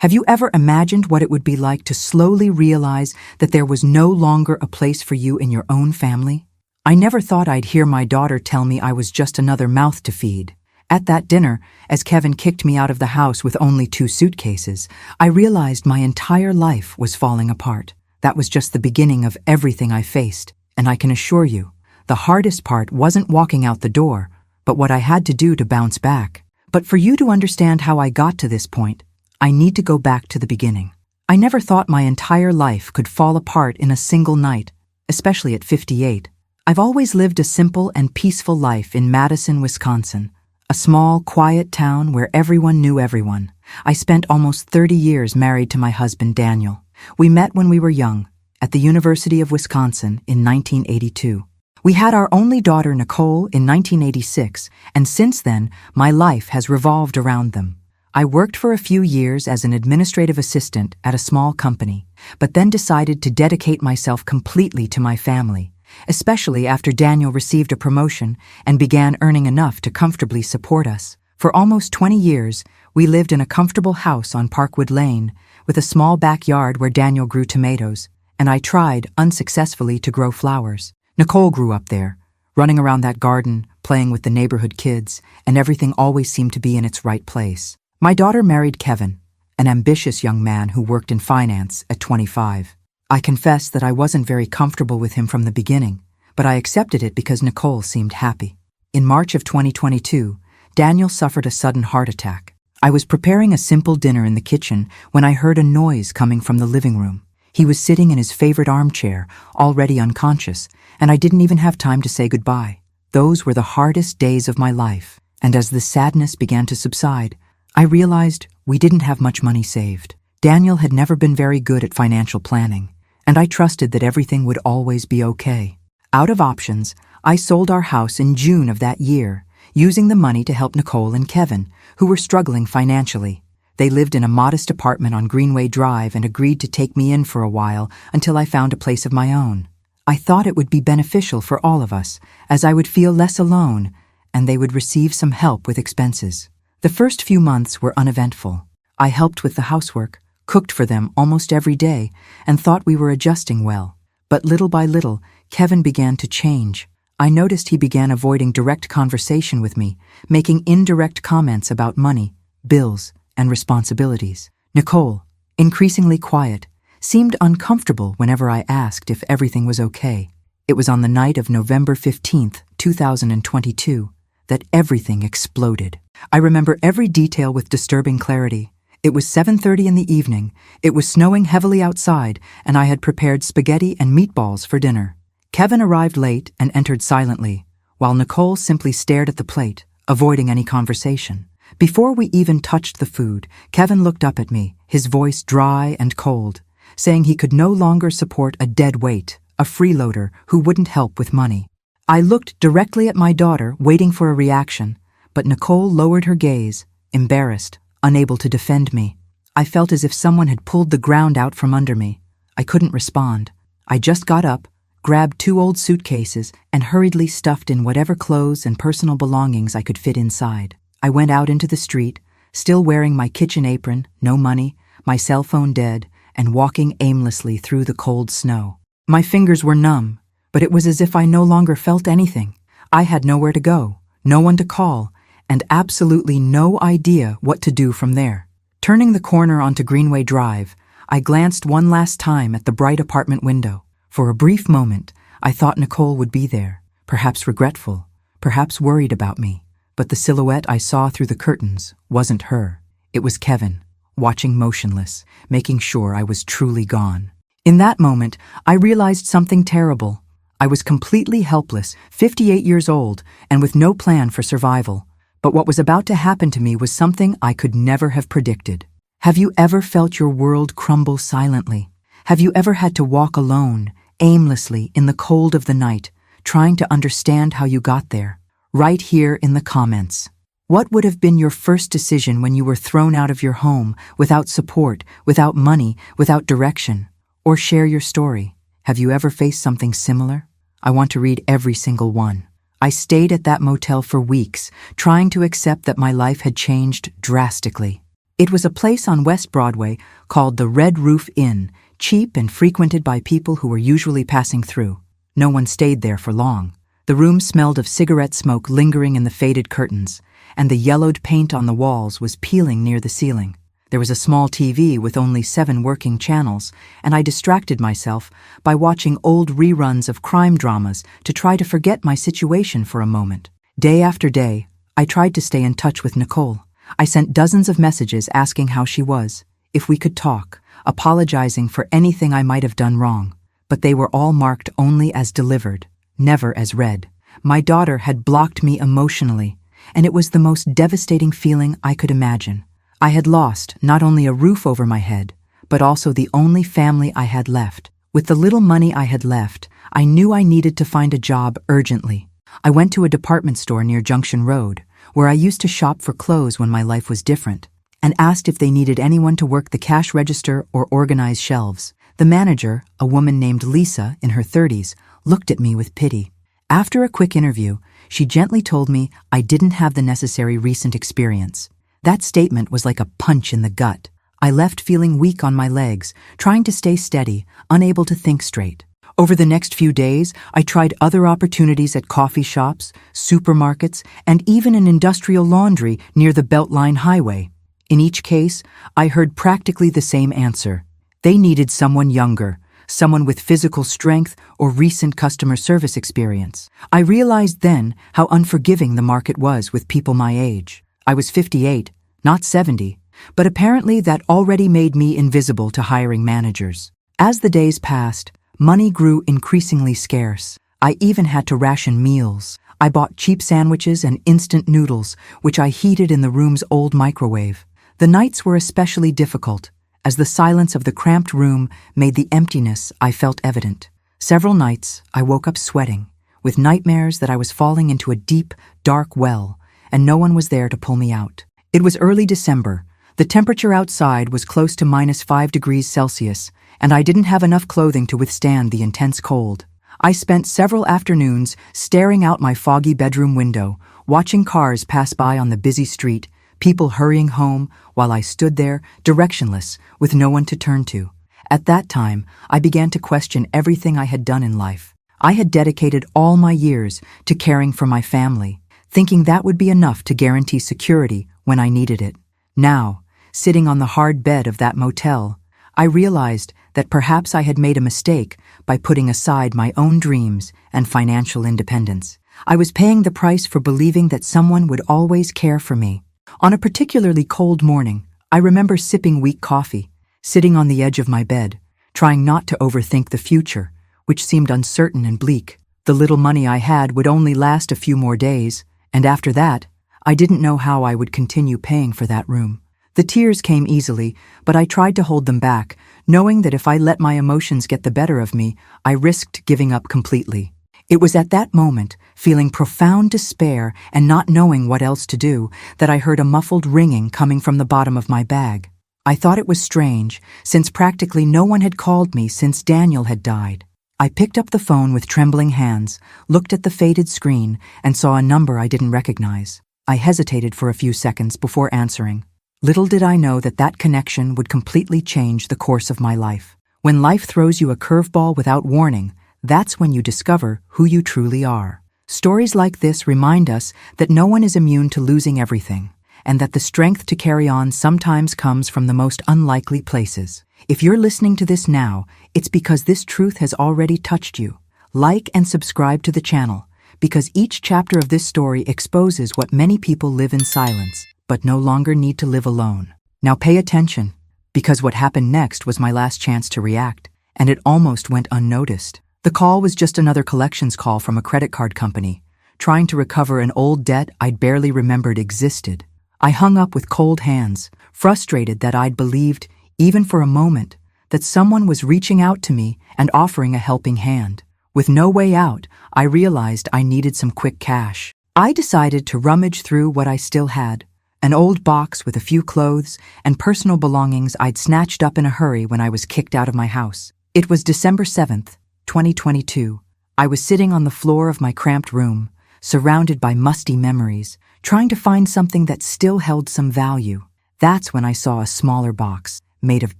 Have you ever imagined what it would be like to slowly realize that there was no longer a place for you in your own family? I never thought I'd hear my daughter tell me I was just another mouth to feed. At that dinner, as Kevin kicked me out of the house with only 2 suitcases, I realized my entire life was falling apart. That was just the beginning of everything I faced, and I can assure you, the hardest part wasn't walking out the door, but what I had to do to bounce back. But for you to understand how I got to this point, I need to go back to the beginning. I never thought my entire life could fall apart in a single night, especially at 58. I've always lived a simple and peaceful life in Madison, Wisconsin, a small, quiet town where everyone knew everyone. I spent almost 30 years married to my husband, Daniel. We met when we were young, at the University of Wisconsin in 1982. We had our only daughter, Nicole, in 1986, and since then, my life has revolved around them. I worked for a few years as an administrative assistant at a small company, but then decided to dedicate myself completely to my family, especially after Daniel received a promotion and began earning enough to comfortably support us. For almost 20 years, we lived in a comfortable house on Parkwood Lane, with a small backyard where Daniel grew tomatoes, and I tried, unsuccessfully, to grow flowers. Nicole grew up there, running around that garden, playing with the neighborhood kids, and everything always seemed to be in its right place. My daughter married Kevin, an ambitious young man who worked in finance at 25. I confess that I wasn't very comfortable with him from the beginning, but I accepted it because Nicole seemed happy. In March of 2022, Daniel suffered a sudden heart attack. I was preparing a simple dinner in the kitchen when I heard a noise coming from the living room. He was sitting in his favorite armchair, already unconscious, and I didn't even have time to say goodbye. Those were the hardest days of my life, and as the sadness began to subside, I realized we didn't have much money saved. Daniel had never been very good at financial planning, and I trusted that everything would always be okay. Out of options, I sold our house in June of that year, using the money to help Nicole and Kevin, who were struggling financially. They lived in a modest apartment on Greenway Drive and agreed to take me in for a while until I found a place of my own. I thought it would be beneficial for all of us, as I would feel less alone, and they would receive some help with expenses. The first few months were uneventful. I helped with the housework, cooked for them almost every day, and thought we were adjusting well. But little by little, Kevin began to change. I noticed he began avoiding direct conversation with me, making indirect comments about money, bills, and responsibilities. Nicole, increasingly quiet, seemed uncomfortable whenever I asked if everything was okay. It was on the night of November 15th, 2022, that everything exploded. I remember every detail with disturbing clarity. It was 7:30 in the evening, it was snowing heavily outside, and I had prepared spaghetti and meatballs for dinner. Kevin arrived late and entered silently, while Nicole simply stared at the plate, avoiding any conversation. Before we even touched the food, Kevin looked up at me, his voice dry and cold, saying he could no longer support a dead weight, a freeloader who wouldn't help with money. I looked directly at my daughter, waiting for a reaction, but Nicole lowered her gaze, embarrassed, unable to defend me. I felt as if someone had pulled the ground out from under me. I couldn't respond. I just got up, grabbed 2 old suitcases, and hurriedly stuffed in whatever clothes and personal belongings I could fit inside. I went out into the street, still wearing my kitchen apron, no money, my cell phone dead, and walking aimlessly through the cold snow. My fingers were numb, but it was as if I no longer felt anything. I had nowhere to go, no one to call, and absolutely no idea what to do from there. Turning the corner onto Greenway Drive, I glanced one last time at the bright apartment window. For a brief moment, I thought Nicole would be there, perhaps regretful, perhaps worried about me. But the silhouette I saw through the curtains wasn't her. It was Kevin, watching motionless, making sure I was truly gone. In that moment, I realized something terrible. I was completely helpless, 58 years old, and with no plan for survival. But what was about to happen to me was something I could never have predicted. Have you ever felt your world crumble silently? Have you ever had to walk alone, aimlessly, in the cold of the night, trying to understand how you got there? Right here in the comments. What would have been your first decision when you were thrown out of your home, without support, without money, without direction? Or share your story. Have you ever faced something similar? I want to read every single one. I stayed at that motel for weeks, trying to accept that my life had changed drastically. It was a place on West Broadway called the Red Roof Inn, cheap and frequented by people who were usually passing through. No one stayed there for long. The room smelled of cigarette smoke lingering in the faded curtains, and the yellowed paint on the walls was peeling near the ceiling. There was a small TV with only 7 working channels, and I distracted myself by watching old reruns of crime dramas to try to forget my situation for a moment. Day after day, I tried to stay in touch with Nicole. I sent dozens of messages asking how she was, if we could talk, apologizing for anything I might have done wrong, but they were all marked only as delivered, never as read. My daughter had blocked me emotionally, and it was the most devastating feeling I could imagine. I had lost not only a roof over my head, but also the only family I had left. With the little money I had left, I knew I needed to find a job urgently. I went to a department store near Junction Road, where I used to shop for clothes when my life was different, and asked if they needed anyone to work the cash register or organize shelves. The manager, a woman named Lisa in her 30s, looked at me with pity. After a quick interview, she gently told me I didn't have the necessary recent experience. That statement was like a punch in the gut. I left feeling weak on my legs, trying to stay steady, unable to think straight. Over the next few days, I tried other opportunities at coffee shops, supermarkets, and even an industrial laundry near the Beltline Highway. In each case, I heard practically the same answer. They needed someone younger, someone with physical strength or recent customer service experience. I realized then how unforgiving the market was with people my age. I was 58, not 70, but apparently that already made me invisible to hiring managers. As the days passed, money grew increasingly scarce. I even had to ration meals. I bought cheap sandwiches and instant noodles, which I heated in the room's old microwave. The nights were especially difficult, as the silence of the cramped room made the emptiness I felt evident. Several nights, I woke up sweating, with nightmares that I was falling into a deep, dark well, and no one was there to pull me out. It was early December. The temperature outside was close to -5 degrees Celsius, and I didn't have enough clothing to withstand the intense cold. I spent several afternoons staring out my foggy bedroom window, watching cars pass by on the busy street, people hurrying home, while I stood there, directionless, with no one to turn to. At that time, I began to question everything I had done in life. I had dedicated all my years to caring for my family, thinking that would be enough to guarantee security when I needed it. Now, sitting on the hard bed of that motel, I realized that perhaps I had made a mistake by putting aside my own dreams and financial independence. I was paying the price for believing that someone would always care for me. On a particularly cold morning, I remember sipping weak coffee, sitting on the edge of my bed, trying not to overthink the future, which seemed uncertain and bleak. The little money I had would only last a few more days, and after that, I didn't know how I would continue paying for that room. The tears came easily, but I tried to hold them back, knowing that if I let my emotions get the better of me, I risked giving up completely. It was at that moment, feeling profound despair and not knowing what else to do, that I heard a muffled ringing coming from the bottom of my bag. I thought it was strange, since practically no one had called me since Daniel had died. I picked up the phone with trembling hands, looked at the faded screen, and saw a number I didn't recognize. I hesitated for a few seconds before answering. Little did I know that that connection would completely change the course of my life. When life throws you a curveball without warning, that's when you discover who you truly are. Stories like this remind us that no one is immune to losing everything, and that the strength to carry on sometimes comes from the most unlikely places. If you're listening to this now, it's because this truth has already touched you. Like and subscribe to the channel, because each chapter of this story exposes what many people live in silence, but no longer need to live alone. Now pay attention, because what happened next was my last chance to react, and it almost went unnoticed. The call was just another collections call from a credit card company, trying to recover an old debt I'd barely remembered existed. I hung up with cold hands, frustrated that I'd believed, even for a moment, that someone was reaching out to me and offering a helping hand. With no way out, I realized I needed some quick cash. I decided to rummage through what I still had, an old box with a few clothes and personal belongings I'd snatched up in a hurry when I was kicked out of my house. It was December 7th, 2022. I was sitting on the floor of my cramped room, surrounded by musty memories, trying to find something that still held some value. That's when I saw a smaller box, made of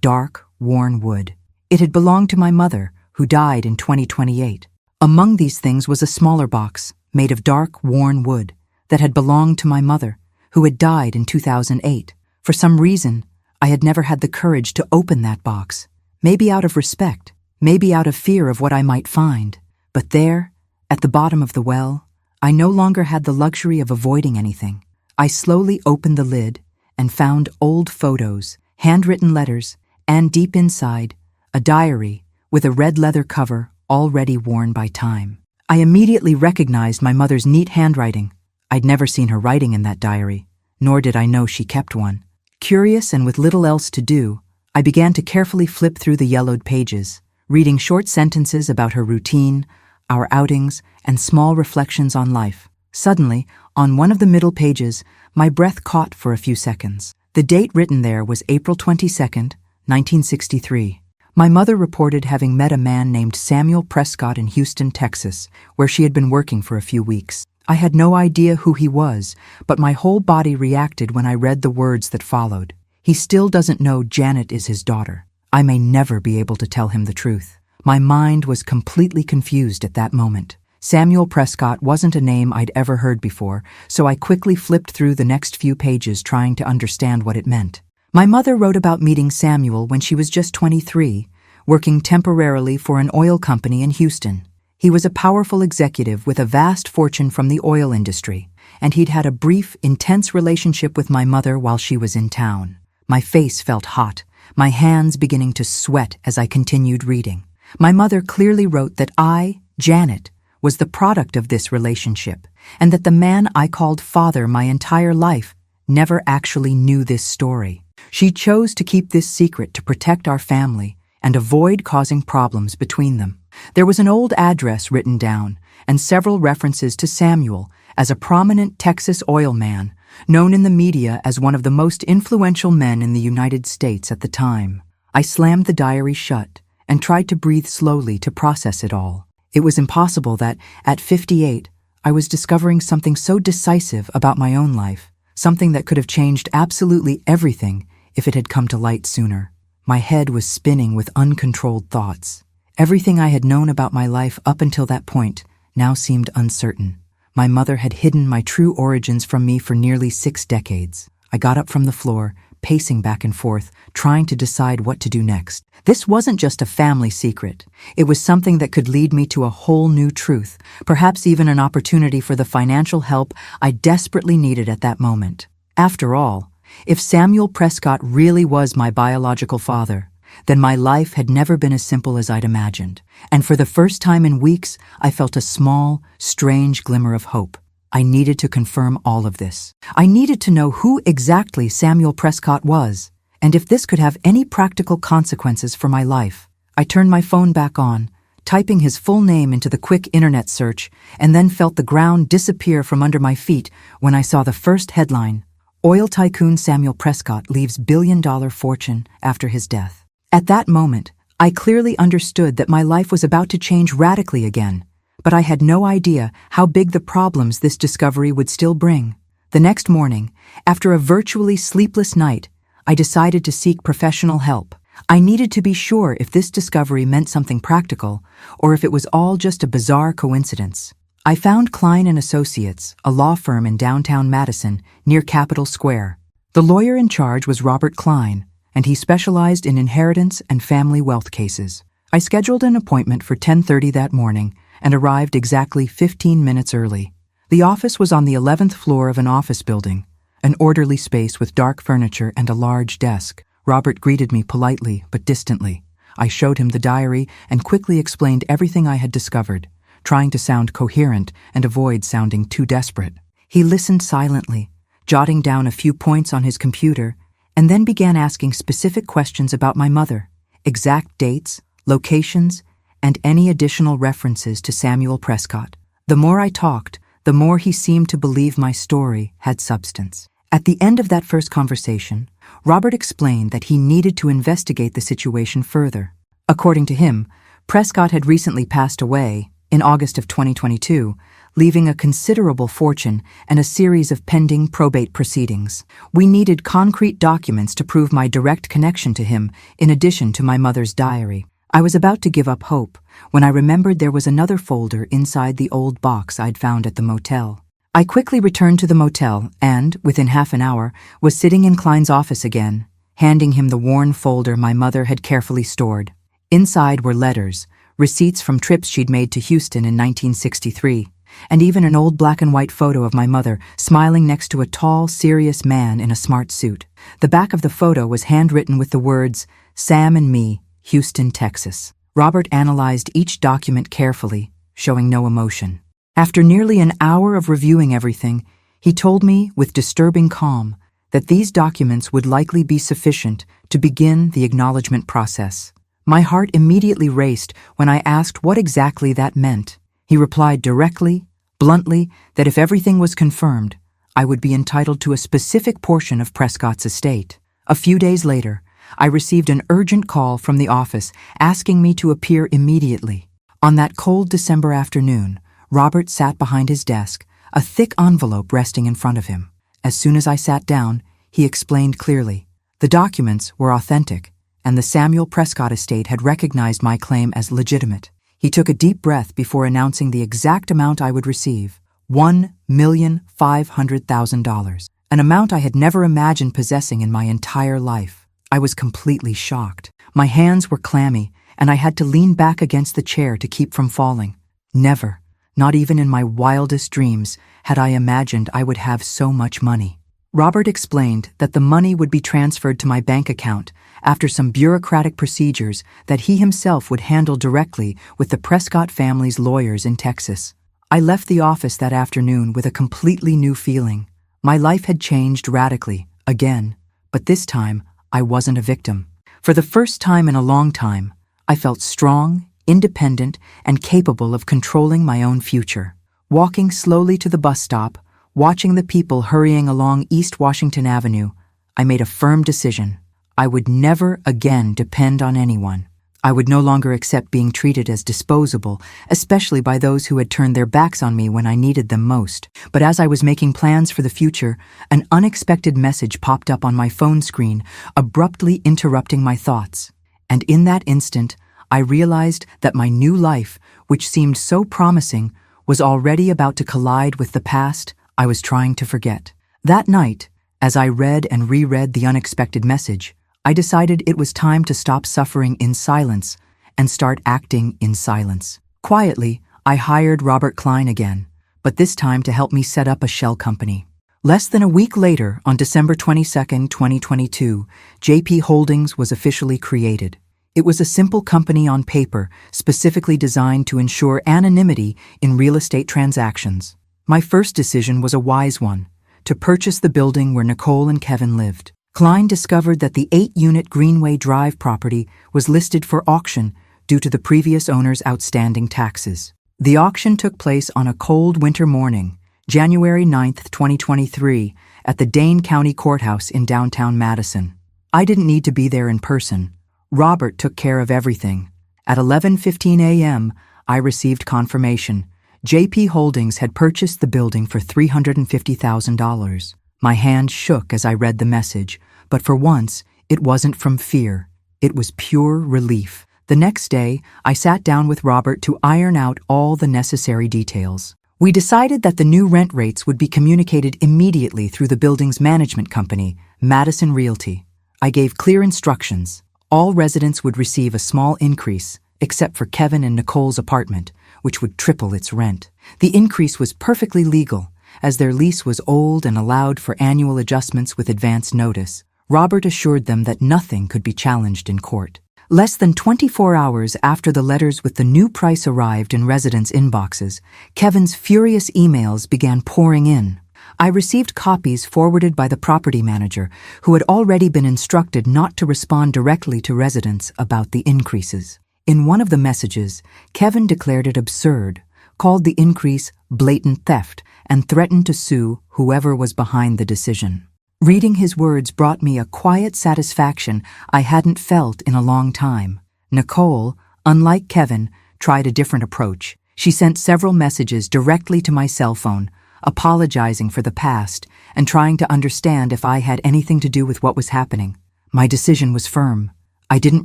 dark, worn wood. It had belonged to my mother, who died in 2028. Among these things was a smaller box, made of dark, worn wood, that had belonged to my mother, who had died in 2008. For some reason, I had never had the courage to open that box. Maybe out of respect, maybe out of fear of what I might find. But there, at the bottom of the well, I no longer had the luxury of avoiding anything. I slowly opened the lid and found old photos, handwritten letters, and deep inside, a diary with a red leather cover already worn by time. I immediately recognized my mother's neat handwriting. I'd never seen her writing in that diary, nor did I know she kept one. Curious and with little else to do, I began to carefully flip through the yellowed pages, reading short sentences about her routine, our outings, and small reflections on life. Suddenly, on one of the middle pages, my breath caught for a few seconds. The date written there was April 22nd, 1963. My mother reported having met a man named Samuel Prescott in Houston, Texas, where she had been working for a few weeks. I had no idea who he was, but my whole body reacted when I read the words that followed. He still doesn't know Janet is his daughter. I may never be able to tell him the truth. My mind was completely confused at that moment. Samuel Prescott wasn't a name I'd ever heard before, so I quickly flipped through the next few pages trying to understand what it meant. My mother wrote about meeting Samuel when she was just 23, working temporarily for an oil company in Houston. He was a powerful executive with a vast fortune from the oil industry, and he'd had a brief, intense relationship with my mother while she was in town. My face felt hot, my hands beginning to sweat as I continued reading. My mother clearly wrote that I, Janet, was the product of this relationship, and that the man I called father my entire life never actually knew this story. She chose to keep this secret to protect our family and avoid causing problems between them. There was an old address written down and several references to Samuel as a prominent Texas oil man, known in the media as one of the most influential men in the United States at the time. I slammed the diary shut and tried to breathe slowly to process it all. It was impossible that, at 58, I was discovering something so decisive about my own life, something that could have changed absolutely everything if it had come to light sooner. My head was spinning with uncontrolled thoughts. Everything I had known about my life up until that point now seemed uncertain. My mother had hidden my true origins from me for nearly 6 decades. I got up from the floor, pacing back and forth, trying to decide what to do next. This wasn't just a family secret. It was something that could lead me to a whole new truth, perhaps even an opportunity for the financial help I desperately needed at that moment. After all, if Samuel Prescott really was my biological father, then my life had never been as simple as I'd imagined. And for the first time in weeks, I felt a small, strange glimmer of hope. I needed to confirm all of this. I needed to know who exactly Samuel Prescott was, and if this could have any practical consequences for my life. I turned my phone back on, typing his full name into the quick internet search, and then felt the ground disappear from under my feet when I saw the first headline: Oil tycoon Samuel Prescott leaves billion-dollar fortune after his death. At that moment, I clearly understood that my life was about to change radically again, but I had no idea how big the problems this discovery would still bring. The next morning, after a virtually sleepless night, I decided to seek professional help. I needed to be sure if this discovery meant something practical, or if it was all just a bizarre coincidence. I found Klein & Associates, a law firm in downtown Madison, near Capitol Square. The lawyer in charge was Robert Klein, and he specialized in inheritance and family wealth cases. I scheduled an appointment for 10:30 that morning and arrived exactly 15 minutes early. The office was on the 11th floor of an office building, an orderly space with dark furniture and a large desk. Robert greeted me politely but distantly. I showed him the diary and quickly explained everything I had discovered, trying to sound coherent and avoid sounding too desperate. He listened silently, jotting down a few points on his computer, and then began asking specific questions about my mother, exact dates, locations, and any additional references to Samuel Prescott. The more I talked, the more he seemed to believe my story had substance. At the end of that first conversation, Robert explained that he needed to investigate the situation further. According to him, Prescott had recently passed away, in August of 2022, leaving a considerable fortune and a series of pending probate proceedings. We needed concrete documents to prove my direct connection to him, in addition to my mother's diary. I was about to give up hope when I remembered there was another folder inside the old box I'd found at the motel. I quickly returned to the motel and, within half an hour, was sitting in Klein's office again, handing him the worn folder my mother had carefully stored. Inside were letters, receipts from trips she'd made to Houston in 1963, and even an old black-and-white photo of my mother smiling next to a tall, serious man in a smart suit. The back of the photo was handwritten with the words, "Sam and me, Houston, Texas." Robert analyzed each document carefully, showing no emotion. After nearly an hour of reviewing everything, he told me with disturbing calm that these documents would likely be sufficient to begin the acknowledgement process. My heart immediately raced when I asked what exactly that meant. He replied directly, bluntly, that if everything was confirmed, I would be entitled to a specific portion of Prescott's estate. A few days later, I received an urgent call from the office asking me to appear immediately. On that cold December afternoon, Robert sat behind his desk, a thick envelope resting in front of him. As soon as I sat down, he explained clearly. The documents were authentic, and the Samuel Prescott estate had recognized my claim as legitimate. He took a deep breath before announcing the exact amount I would receive, $1,500,000, an amount I had never imagined possessing in my entire life. I was completely shocked. My hands were clammy, and I had to lean back against the chair to keep from falling. Never, not even in my wildest dreams, had I imagined I would have so much money. Robert explained that the money would be transferred to my bank account after some bureaucratic procedures that he himself would handle directly with the Prescott family's lawyers in Texas. I left the office that afternoon with a completely new feeling. My life had changed radically, again, but this time I wasn't a victim. For the first time in a long time, I felt strong, independent, and capable of controlling my own future. Walking slowly to the bus stop, watching the people hurrying along East Washington Avenue, I made a firm decision. I would never again depend on anyone. I would no longer accept being treated as disposable, especially by those who had turned their backs on me when I needed them most. But as I was making plans for the future, an unexpected message popped up on my phone screen, abruptly interrupting my thoughts. And in that instant, I realized that my new life, which seemed so promising, was already about to collide with the past I was trying to forget. That night, as I read and reread the unexpected message, I decided it was time to stop suffering in silence and start acting in silence. Quietly, I hired Robert Klein again, but this time to help me set up a shell company. Less than a week later, on December 22, 2022, JP Holdings was officially created. It was a simple company on paper, specifically designed to ensure anonymity in real estate transactions. My first decision was a wise one, to purchase the building where Nicole and Kevin lived. Klein discovered that the 8-unit Greenway Drive property was listed for auction due to the previous owner's outstanding taxes. The auction took place on a cold winter morning, January 9, 2023, at the Dane County Courthouse in downtown Madison. I didn't need to be there in person. Robert took care of everything. At 11:15 a.m., I received confirmation. JP Holdings had purchased the building for $350,000. My hand shook as I read the message, but for once, it wasn't from fear. It was pure relief. The next day, I sat down with Robert to iron out all the necessary details. We decided that the new rent rates would be communicated immediately through the building's management company, Madison Realty. I gave clear instructions. All residents would receive a small increase, except for Kevin and Nicole's apartment, which would triple its rent. The increase was perfectly legal, as their lease was old and allowed for annual adjustments with advance notice. Robert assured them that nothing could be challenged in court. Less than 24 hours after the letters with the new price arrived in residents' inboxes, Kevin's furious emails began pouring in. I received copies forwarded by the property manager, who had already been instructed not to respond directly to residents about the increases. In one of the messages, Kevin declared it absurd, called the increase blatant theft, and threatened to sue whoever was behind the decision. Reading his words brought me a quiet satisfaction I hadn't felt in a long time. Nicole, unlike Kevin, tried a different approach. She sent several messages directly to my cell phone, apologizing for the past and trying to understand if I had anything to do with what was happening. My decision was firm. I didn't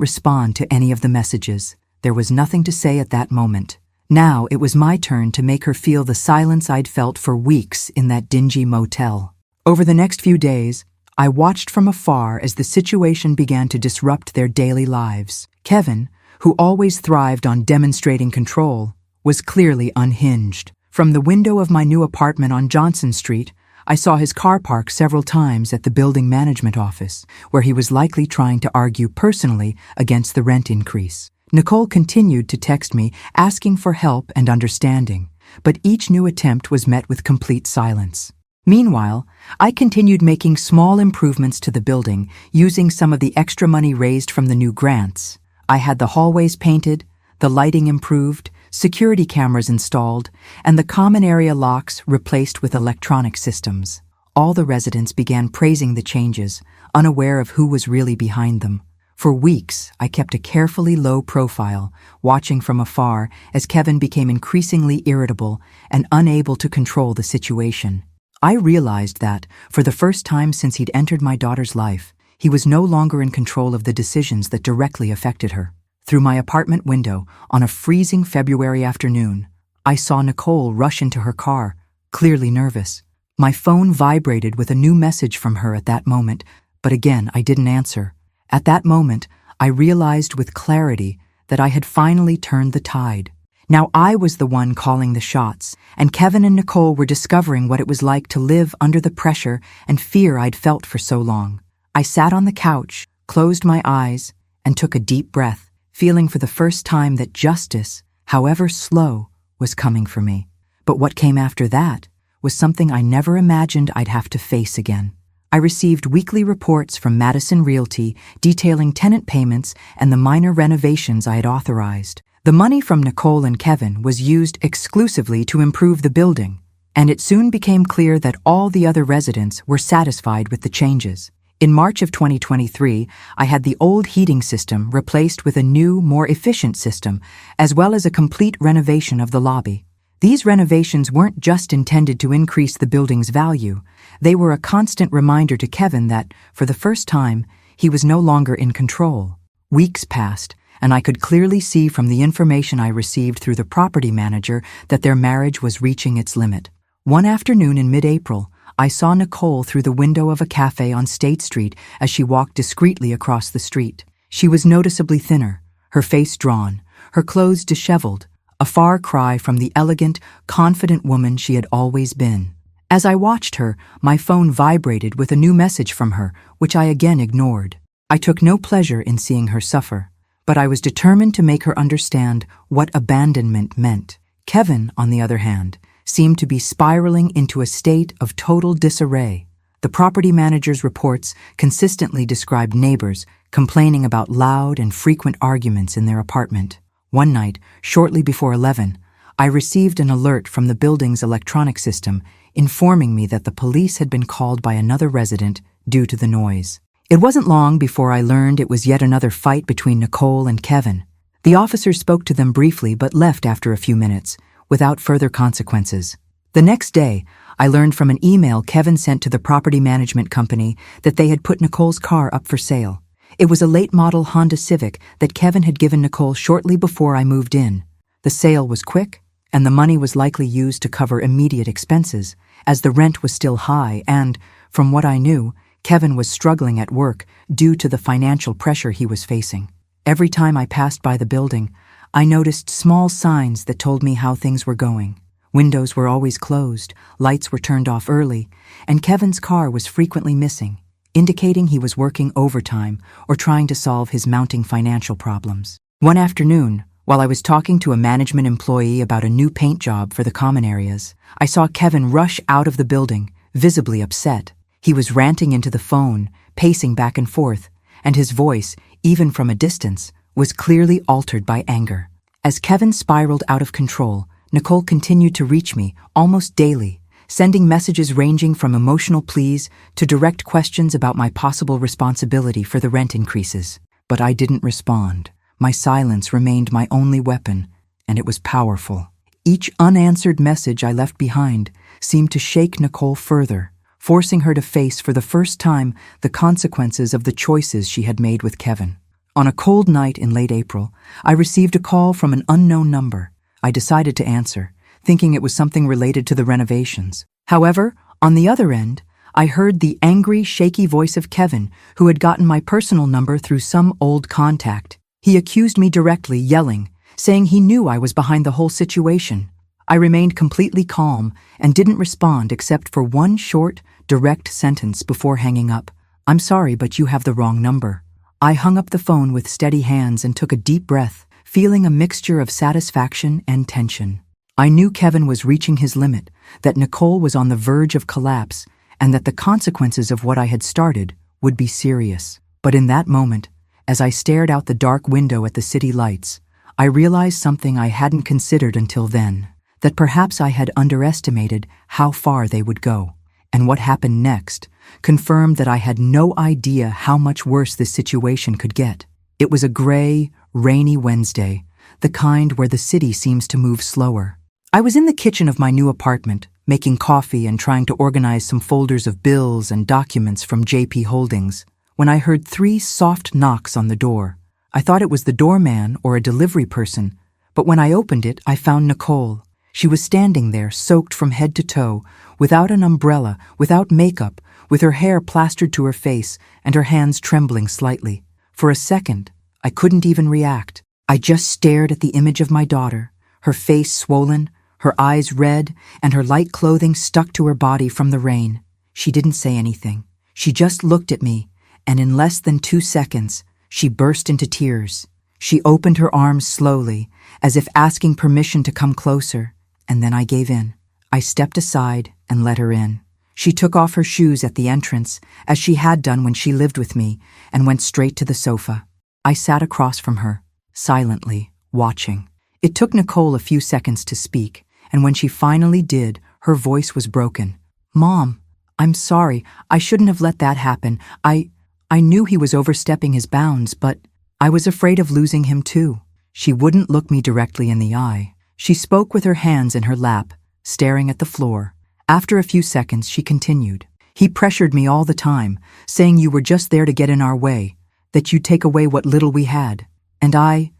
respond to any of the messages. There was nothing to say at that moment. Now it was my turn to make her feel the silence I'd felt for weeks in that dingy motel. Over the next few days, I watched from afar as the situation began to disrupt their daily lives. Kevin, who always thrived on demonstrating control, was clearly unhinged. From the window of my new apartment on Johnson Street, I saw his car parked several times at the building management office, where he was likely trying to argue personally against the rent increase. Nicole continued to text me, asking for help and understanding, but each new attempt was met with complete silence. Meanwhile, I continued making small improvements to the building, using some of the extra money raised from the new grants. I had the hallways painted, the lighting improved, security cameras installed, and the common area locks replaced with electronic systems. All the residents began praising the changes, unaware of who was really behind them. For weeks, I kept a carefully low profile, watching from afar as Kevin became increasingly irritable and unable to control the situation. I realized that, for the first time since he'd entered my daughter's life, he was no longer in control of the decisions that directly affected her. Through my apartment window, on a freezing February afternoon, I saw Nicole rush into her car, clearly nervous. My phone vibrated with a new message from her at that moment, but again I didn't answer. At that moment, I realized with clarity that I had finally turned the tide. Now I was the one calling the shots, and Kevin and Nicole were discovering what it was like to live under the pressure and fear I'd felt for so long. I sat on the couch, closed my eyes, and took a deep breath, feeling for the first time that justice, however slow, was coming for me. But what came after that was something I never imagined I'd have to face again. I received weekly reports from Madison Realty detailing tenant payments and the minor renovations I had authorized. The money from Nicole and Kevin was used exclusively to improve the building, and it soon became clear that all the other residents were satisfied with the changes. In March of 2023, I had the old heating system replaced with a new, more efficient system, as well as a complete renovation of the lobby. These renovations weren't just intended to increase the building's value. They were a constant reminder to Kevin that, for the first time, he was no longer in control. Weeks passed, and I could clearly see from the information I received through the property manager that their marriage was reaching its limit. One afternoon in mid-April, I saw Nicole through the window of a cafe on State Street as she walked discreetly across the street. She was noticeably thinner, her face drawn, her clothes disheveled, a far cry from the elegant, confident woman she had always been. As I watched her, my phone vibrated with a new message from her, which I again ignored. I took no pleasure in seeing her suffer, but I was determined to make her understand what abandonment meant. Kevin, on the other hand, seemed to be spiraling into a state of total disarray. The property manager's reports consistently described neighbors complaining about loud and frequent arguments in their apartment. One night, shortly before 11, I received an alert from the building's electronic system informing me that the police had been called by another resident due to the noise. It wasn't long before I learned it was yet another fight between Nicole and Kevin. The officers spoke to them briefly but left after a few minutes, without further consequences. The next day, I learned from an email Kevin sent to the property management company that they had put Nicole's car up for sale. It was a late-model Honda Civic that Kevin had given Nicole shortly before I moved in. The sale was quick, and the money was likely used to cover immediate expenses, as the rent was still high and, from what I knew, Kevin was struggling at work due to the financial pressure he was facing. Every time I passed by the building, I noticed small signs that told me how things were going. Windows were always closed, lights were turned off early, and Kevin's car was frequently missing, indicating he was working overtime or trying to solve his mounting financial problems. One afternoon, while I was talking to a management employee about a new paint job for the common areas, I saw Kevin rush out of the building, visibly upset. He was ranting into the phone, pacing back and forth, and his voice, even from a distance, was clearly altered by anger. As Kevin spiraled out of control, Nicole continued to reach me almost daily, sending messages ranging from emotional pleas to direct questions about my possible responsibility for the rent increases. But I didn't respond. My silence remained my only weapon, and it was powerful. Each unanswered message I left behind seemed to shake Nicole further, forcing her to face for the first time the consequences of the choices she had made with Kevin. On a cold night in late April, I received a call from an unknown number. I decided to answer, thinking it was something related to the renovations. However, on the other end, I heard the angry, shaky voice of Kevin, who had gotten my personal number through some old contact. He accused me directly, yelling, saying he knew I was behind the whole situation. I remained completely calm and didn't respond except for one short, direct sentence before hanging up. "I'm sorry, but you have the wrong number." I hung up the phone with steady hands and took a deep breath, feeling a mixture of satisfaction and tension. I knew Kevin was reaching his limit, that Nicole was on the verge of collapse, and that the consequences of what I had started would be serious. But in that moment, as I stared out the dark window at the city lights, I realized something I hadn't considered until then, that perhaps I had underestimated how far they would go. And what happened next confirmed that I had no idea how much worse this situation could get. It was a gray, rainy Wednesday, the kind where the city seems to move slower. I was in the kitchen of my new apartment, making coffee and trying to organize some folders of bills and documents from JP Holdings, when I heard 3 soft knocks on the door. I thought it was the doorman or a delivery person, but when I opened it, I found Nicole. She was standing there, soaked from head to toe, without an umbrella, without makeup, with her hair plastered to her face and her hands trembling slightly. For a second, I couldn't even react. I just stared at the image of my daughter, her face swollen, her eyes red, and her light clothing stuck to her body from the rain. She didn't say anything. She just looked at me, and in less than 2 seconds, she burst into tears. She opened her arms slowly, as if asking permission to come closer, and then I gave in. I stepped aside and let her in. She took off her shoes at the entrance, as she had done when she lived with me, and went straight to the sofa. I sat across from her, silently, watching. It took Nicole a few seconds to speak, and when she finally did, her voice was broken. "Mom, I'm sorry. I shouldn't have let that happen. I knew he was overstepping his bounds, but I was afraid of losing him too." She wouldn't look me directly in the eye. She spoke with her hands in her lap, staring at the floor. After a few seconds, she continued. "He pressured me all the time, saying you were just there to get in our way, that you'd take away what little we had. And I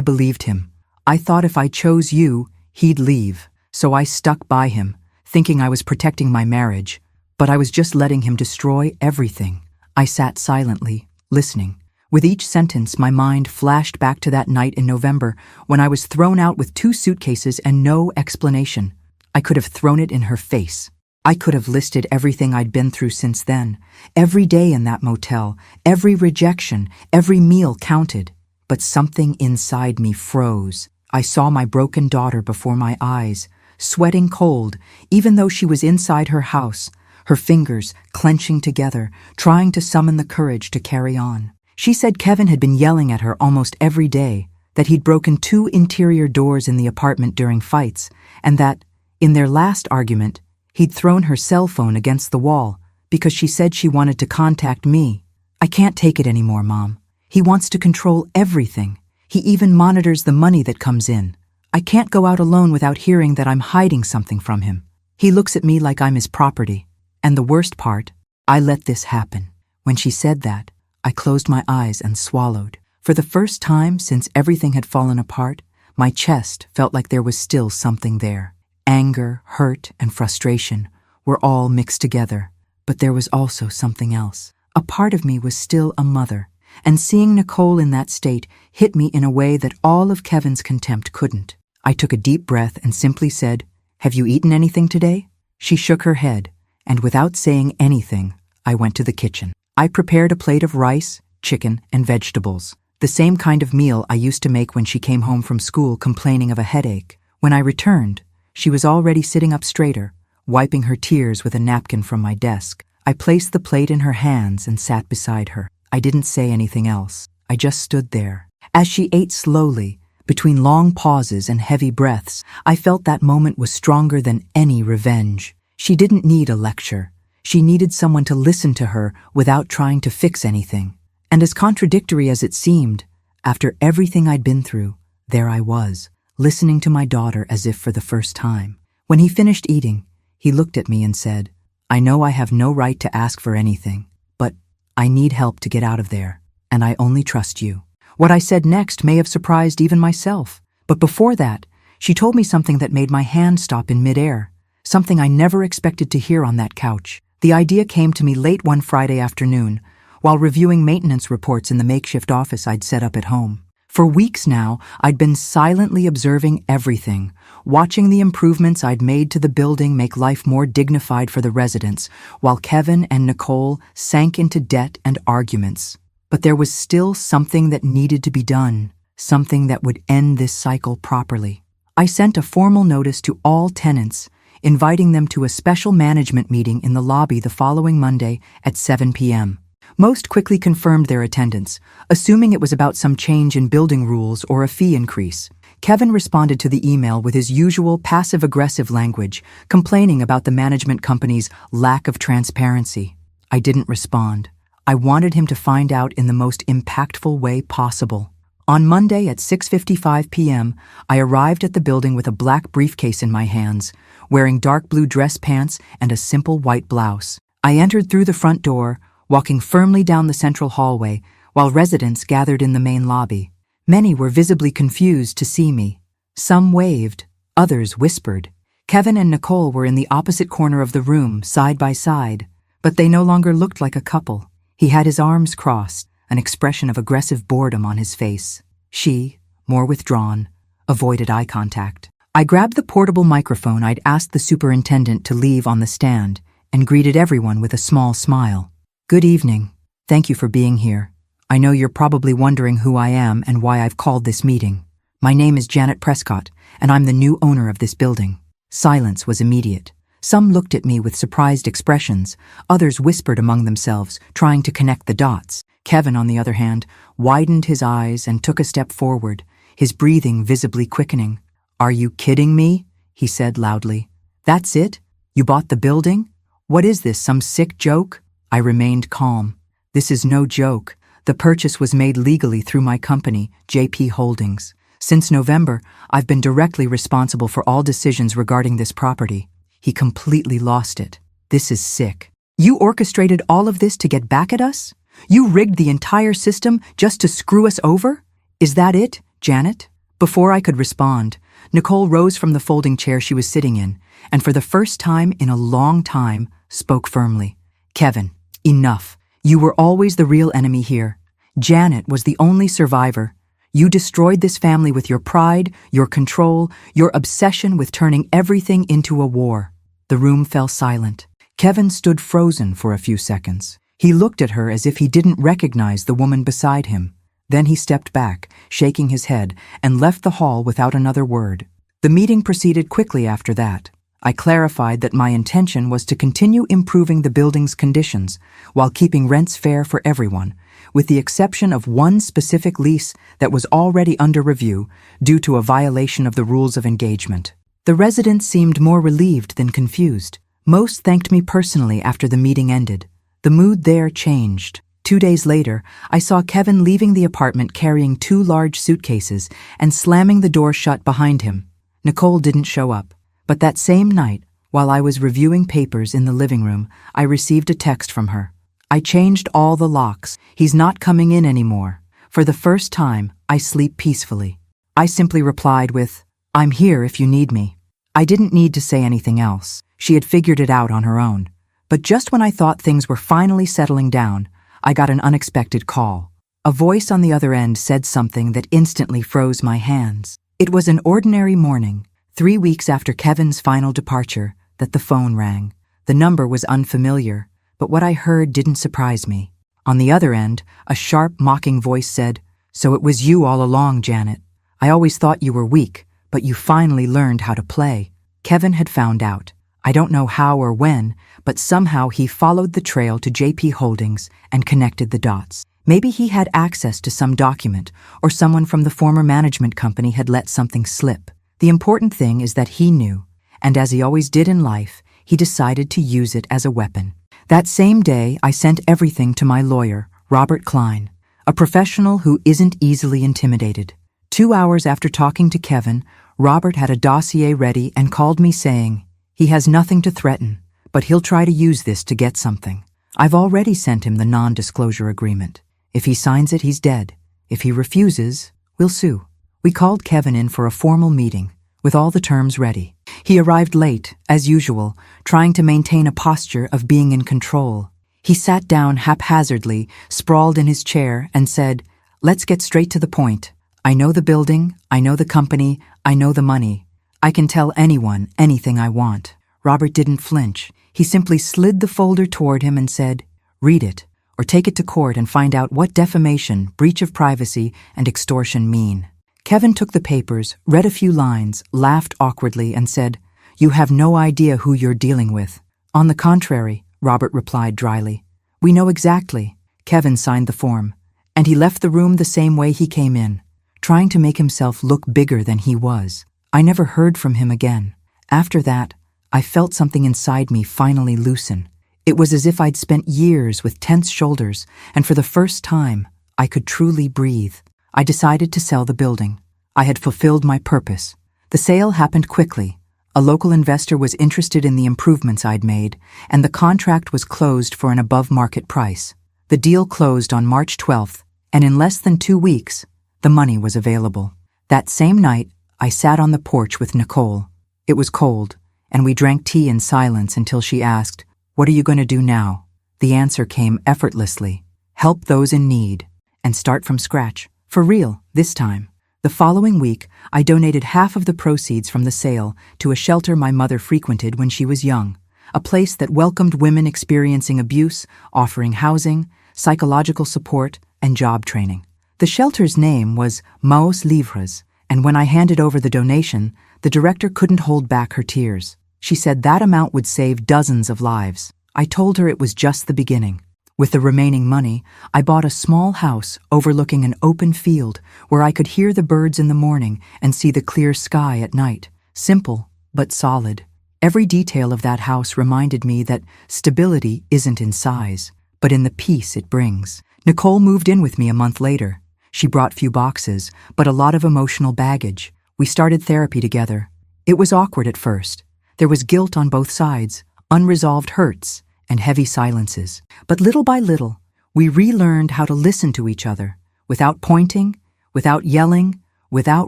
believed him. I thought if I chose you, he'd leave. So I stuck by him, thinking I was protecting my marriage, but I was just letting him destroy everything." I sat silently, listening. With each sentence, my mind flashed back to that night in November when I was thrown out with 2 suitcases and no explanation. I could have thrown it in her face. I could have listed everything I'd been through since then. Every day in that motel, every rejection, every meal counted. But something inside me froze. I saw my broken daughter before my eyes, sweating cold, even though she was inside her house, her fingers clenching together, trying to summon the courage to carry on. She said Kevin had been yelling at her almost every day, that he'd broken 2 interior doors in the apartment during fights, and that, in their last argument, he'd thrown her cell phone against the wall because she said she wanted to contact me. "I can't take it anymore, Mom. He wants to control everything. He even monitors the money that comes in. I can't go out alone without hearing that I'm hiding something from him. He looks at me like I'm his property. And the worst part, I let this happen." When she said that, I closed my eyes and swallowed. For the first time since everything had fallen apart, my chest felt like there was still something there. Anger, hurt, and frustration were all mixed together, but there was also something else. A part of me was still a mother, and seeing Nicole in that state hit me in a way that all of Kevin's contempt couldn't. I took a deep breath and simply said, "Have you eaten anything today?" She shook her head, and without saying anything, I went to the kitchen. I prepared a plate of rice, chicken, and vegetables, the same kind of meal I used to make when she came home from school complaining of a headache. When I returned, she was already sitting up straighter, wiping her tears with a napkin from my desk. I placed the plate in her hands and sat beside her. I didn't say anything else. I just stood there. As she ate slowly, between long pauses and heavy breaths, I felt that moment was stronger than any revenge. She didn't need a lecture. She needed someone to listen to her without trying to fix anything. And as contradictory as it seemed, after everything I'd been through, there I was, listening to my daughter as if for the first time. When he finished eating, he looked at me and said, "I know I have no right to ask for anything, but I need help to get out of there, and I only trust you." What I said next may have surprised even myself, but before that, she told me something that made my hand stop in midair, something I never expected to hear on that couch. The idea came to me late one Friday afternoon, while reviewing maintenance reports in the makeshift office I'd set up at home. For weeks now, I'd been silently observing everything, watching the improvements I'd made to the building make life more dignified for the residents, while Kevin and Nicole sank into debt and arguments. But there was still something that needed to be done, something that would end this cycle properly. I sent a formal notice to all tenants, inviting them to a special management meeting in the lobby the following Monday at 7 p.m. Most quickly confirmed their attendance, assuming it was about some change in building rules or a fee increase. Kevin responded to the email with his usual passive-aggressive language, complaining about the management company's lack of transparency. I didn't respond. I wanted him to find out in the most impactful way possible. On Monday at 6:55 p.m., I arrived at the building with a black briefcase in my hands, wearing dark blue dress pants and a simple white blouse. I entered through the front door, walking firmly down the central hallway, while residents gathered in the main lobby. Many were visibly confused to see me. Some waved, others whispered. Kevin and Nicole were in the opposite corner of the room, side by side, but they no longer looked like a couple. He had his arms crossed, an expression of aggressive boredom on his face. She, more withdrawn, avoided eye contact. I grabbed the portable microphone I'd asked the superintendent to leave on the stand and greeted everyone with a small smile. "Good evening. Thank you for being here. I know you're probably wondering who I am and why I've called this meeting. My name is Janet Prescott, and I'm the new owner of this building." Silence was immediate. Some looked at me with surprised expressions, others whispered among themselves, trying to connect the dots. Kevin, on the other hand, widened his eyes and took a step forward, his breathing visibly quickening. "Are you kidding me?" he said loudly. "That's it? You bought the building? What is this, some sick joke?" I remained calm. "This is no joke. The purchase was made legally through my company, JP Holdings. Since November, I've been directly responsible for all decisions regarding this property." He completely lost it. "This is sick. You orchestrated all of this to get back at us? You rigged the entire system just to screw us over? Is that it, Janet?" Before I could respond, Nicole rose from the folding chair she was sitting in, and for the first time in a long time, spoke firmly. "Kevin, enough. You were always the real enemy here. Janet was the only survivor. You destroyed this family with your pride, your control, your obsession with turning everything into a war." The room fell silent. Kevin stood frozen for a few seconds. He looked at her as if he didn't recognize the woman beside him. Then he stepped back, shaking his head, and left the hall without another word. The meeting proceeded quickly after that. I clarified that my intention was to continue improving the building's conditions while keeping rents fair for everyone, with the exception of one specific lease that was already under review due to a violation of the rules of engagement. The residents seemed more relieved than confused. Most thanked me personally after the meeting ended. The mood there changed. 2 days later, I saw Kevin leaving the apartment carrying 2 large suitcases and slamming the door shut behind him. Nicole didn't show up. But that same night, while I was reviewing papers in the living room, I received a text from her. "I changed all the locks. He's not coming in anymore. For the first time, I sleep peacefully." I simply replied with, "I'm here if you need me." I didn't need to say anything else. She had figured it out on her own. But just when I thought things were finally settling down, I got an unexpected call. A voice on the other end said something that instantly froze my hands. It was an ordinary morning, 3 weeks after Kevin's final departure, that the phone rang. The number was unfamiliar, but what I heard didn't surprise me. On the other end, a sharp, mocking voice said, "So it was you all along, Janet. I always thought you were weak, but you finally learned how to play." Kevin had found out. I don't know how or when, but somehow he followed the trail to JP Holdings and connected the dots. Maybe he had access to some document, or someone from the former management company had let something slip. The important thing is that he knew, and as he always did in life, he decided to use it as a weapon. That same day, I sent everything to my lawyer, Robert Klein, a professional who isn't easily intimidated. 2 hours after talking to Kevin, Robert had a dossier ready and called me saying, "He has nothing to threaten, but he'll try to use this to get something. I've already sent him the non-disclosure agreement. If he signs it, he's dead. If he refuses, we'll sue." We called Kevin in for a formal meeting, with all the terms ready. He arrived late, as usual, trying to maintain a posture of being in control. He sat down haphazardly, sprawled in his chair, and said, "Let's get straight to the point. I know the building, I know the company, I know the money. I can tell anyone anything I want." Robert didn't flinch. He simply slid the folder toward him and said, "Read it, or take it to court and find out what defamation, breach of privacy, and extortion mean." Kevin took the papers, read a few lines, laughed awkwardly, and said, "You have no idea who you're dealing with." "On the contrary," Robert replied dryly. "We know exactly." Kevin signed the form, and he left the room the same way he came in, trying to make himself look bigger than he was. I never heard from him again. After that, I felt something inside me finally loosen. It was as if I'd spent years with tense shoulders, and for the first time, I could truly breathe. I decided to sell the building. I had fulfilled my purpose. The sale happened quickly. A local investor was interested in the improvements I'd made, and the contract was closed for an above-market price. The deal closed on March 12th, and in less than 2 weeks, the money was available. That same night, I sat on the porch with Nicole. It was cold, and we drank tea in silence until she asked, "What are you going to do now?" The answer came effortlessly: help those in need, and start from scratch. For real, this time. The following week, I donated half of the proceeds from the sale to a shelter my mother frequented when she was young, a place that welcomed women experiencing abuse, offering housing, psychological support, and job training. The shelter's name was Maos Livres, and when I handed over the donation, the director couldn't hold back her tears. She said that amount would save dozens of lives. I told her it was just the beginning. With the remaining money, I bought a small house overlooking an open field where I could hear the birds in the morning and see the clear sky at night. Simple, but solid. Every detail of that house reminded me that stability isn't in size, but in the peace it brings. Nicole moved in with me a month later. She brought few boxes, but a lot of emotional baggage. We started therapy together. It was awkward at first. There was guilt on both sides, unresolved hurts, and heavy silences. But little by little, we relearned how to listen to each other, without pointing, without yelling, without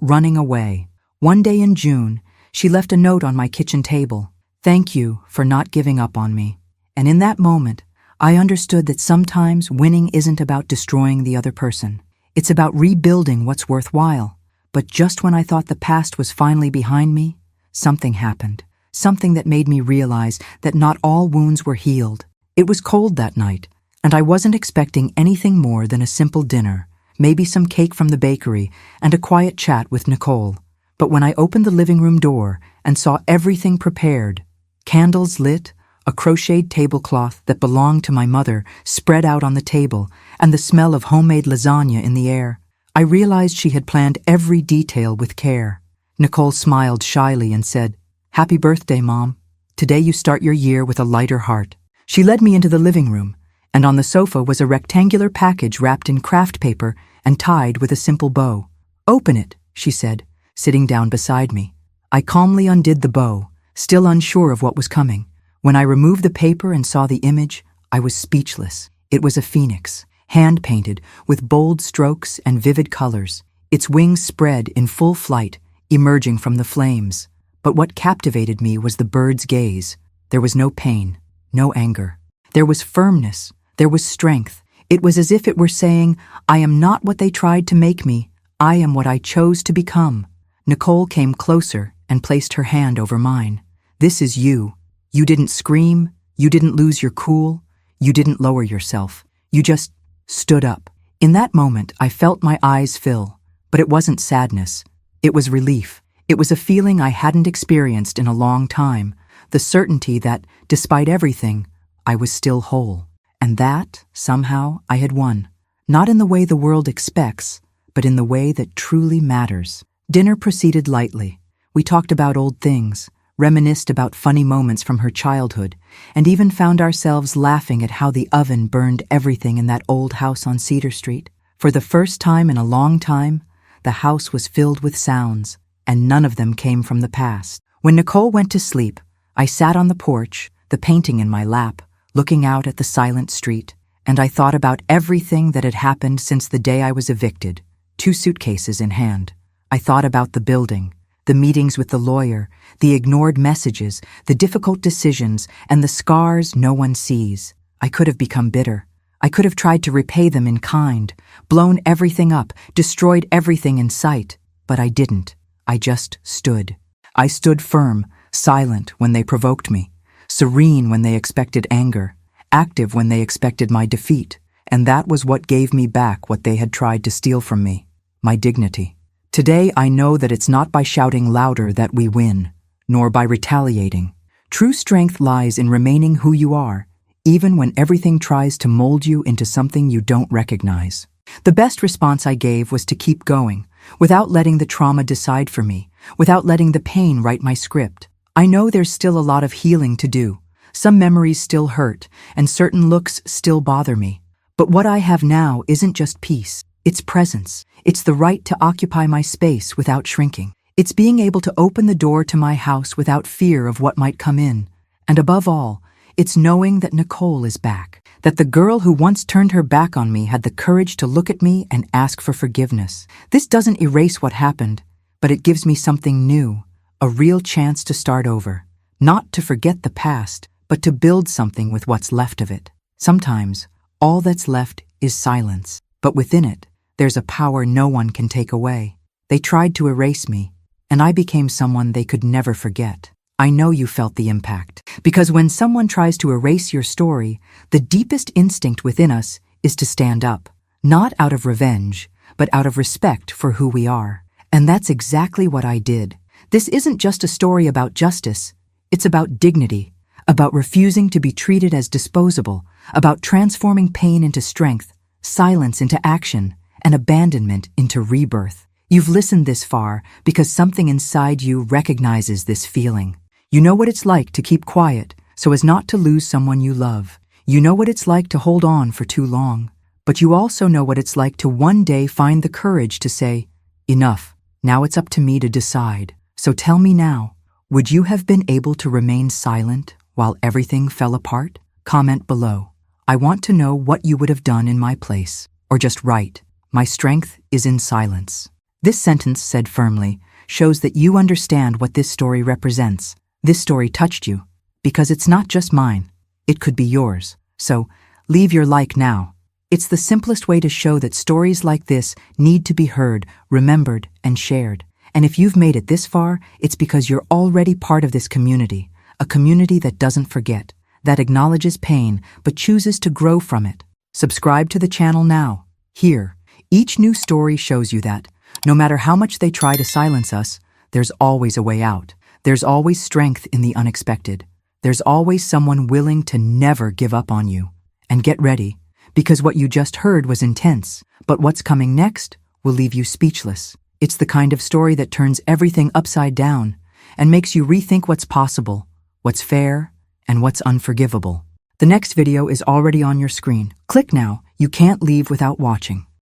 running away. One day in June, she left a note on my kitchen table. "Thank you for not giving up on me." And in that moment, I understood that sometimes winning isn't about destroying the other person. It's about rebuilding what's worthwhile. But just when I thought the past was finally behind me, something happened. Something that made me realize that not all wounds were healed. It was cold that night, and I wasn't expecting anything more than a simple dinner, maybe some cake from the bakery, and a quiet chat with Nicole. But when I opened the living room door and saw everything prepared, candles lit, a crocheted tablecloth that belonged to my mother spread out on the table, and the smell of homemade lasagna in the air, I realized she had planned every detail with care. Nicole smiled shyly and said, "Happy birthday, Mom. Today you start your year with a lighter heart." She led me into the living room, and on the sofa was a rectangular package wrapped in craft paper and tied with a simple bow. "Open it," she said, sitting down beside me. I calmly undid the bow, still unsure of what was coming. When I removed the paper and saw the image, I was speechless. It was a phoenix, hand-painted, with bold strokes and vivid colors, its wings spread in full flight, emerging from the flames. But what captivated me was the bird's gaze. There was no pain, no anger. There was firmness, there was strength. It was as if it were saying, "I am not what they tried to make me. I am what I chose to become." Nicole came closer and placed her hand over mine. "This is you. You didn't scream, you didn't lose your cool, you didn't lower yourself. You just stood up." In that moment, I felt my eyes fill, but it wasn't sadness. It was relief. It was a feeling I hadn't experienced in a long time, the certainty that, despite everything, I was still whole. And that, somehow, I had won. Not in the way the world expects, but in the way that truly matters. Dinner proceeded lightly. We talked about old things, reminisced about funny moments from her childhood, and even found ourselves laughing at how the oven burned everything in that old house on Cedar Street. For the first time in a long time, the house was filled with sounds. and none of them came from the past. When Nicole went to sleep, I sat on the porch, the painting in my lap, looking out at the silent street, and I thought about everything that had happened since the day I was evicted, 2 suitcases in hand. I thought about the building, the meetings with the lawyer, the ignored messages, the difficult decisions, and the scars no one sees. I could have become bitter. I could have tried to repay them in kind, blown everything up, destroyed everything in sight. But I didn't. I just stood. I stood firm, silent when they provoked me, serene when they expected anger, active when they expected my defeat, and that was what gave me back what they had tried to steal from me, my dignity. Today I know that it's not by shouting louder that we win, nor by retaliating. True strength lies in remaining who you are, even when everything tries to mold you into something you don't recognize. The best response I gave was to keep going, without letting the trauma decide for me, without letting the pain write my script. I know there's still a lot of healing to do. Some memories still hurt, and certain looks still bother me. But what I have now isn't just peace. It's presence. It's the right to occupy my space without shrinking. It's being able to open the door to my house without fear of what might come in. And above all, it's knowing that Nicole is back. That the girl who once turned her back on me had the courage to look at me and ask for forgiveness. This doesn't erase what happened, but it gives me something new, a real chance to start over. Not to forget the past, but to build something with what's left of it. Sometimes, all that's left is silence, but within it, there's a power no one can take away. They tried to erase me, and I became someone they could never forget. I know you felt the impact, because when someone tries to erase your story, the deepest instinct within us is to stand up, not out of revenge, but out of respect for who we are. And that's exactly what I did. This isn't just a story about justice, it's about dignity, about refusing to be treated as disposable, about transforming pain into strength, silence into action, and abandonment into rebirth. You've listened this far because something inside you recognizes this feeling. You know what it's like to keep quiet so as not to lose someone you love. You know what it's like to hold on for too long. But you also know what it's like to one day find the courage to say, enough, now it's up to me to decide. So tell me now, would you have been able to remain silent while everything fell apart? Comment below. I want to know what you would have done in my place. Or just write, my strength is in silence. This sentence, said firmly, shows that you understand what this story represents. This story touched you, because it's not just mine. It could be yours. So, leave your like now. It's the simplest way to show that stories like this need to be heard, remembered, and shared. And if you've made it this far, it's because you're already part of this community, a community that doesn't forget, that acknowledges pain, but chooses to grow from it. Subscribe to the channel now. Here, each new story shows you that, no matter how much they try to silence us, there's always a way out. There's always strength in the unexpected. There's always someone willing to never give up on you. And get ready, because what you just heard was intense, but what's coming next will leave you speechless. It's the kind of story that turns everything upside down and makes you rethink what's possible, what's fair, and what's unforgivable. The next video is already on your screen. Click now. You can't leave without watching.